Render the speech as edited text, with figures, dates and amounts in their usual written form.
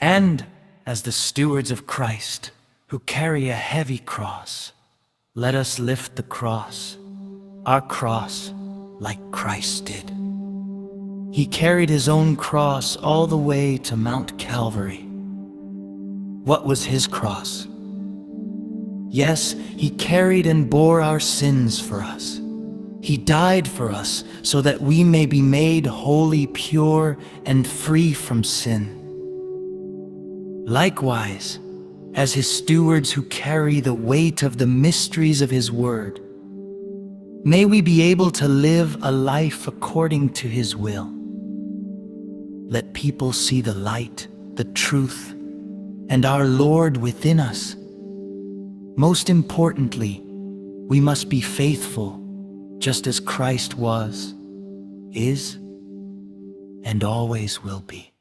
And as the stewards of Christ, who carry a heavy cross, let us lift the cross, our cross, like Christ did. He carried his own cross all the way to Mount Calvary. What was his cross? Yes, he carried and bore our sins for us. He died for us so that we may be made holy, pure, and free from sin. Likewise, as his stewards who carry the weight of the mysteries of his word, may we be able to live a life according to his will. Let people see the light, the truth, and our Lord within us. Most importantly, we must be faithful, just as Christ was, is, and always will be.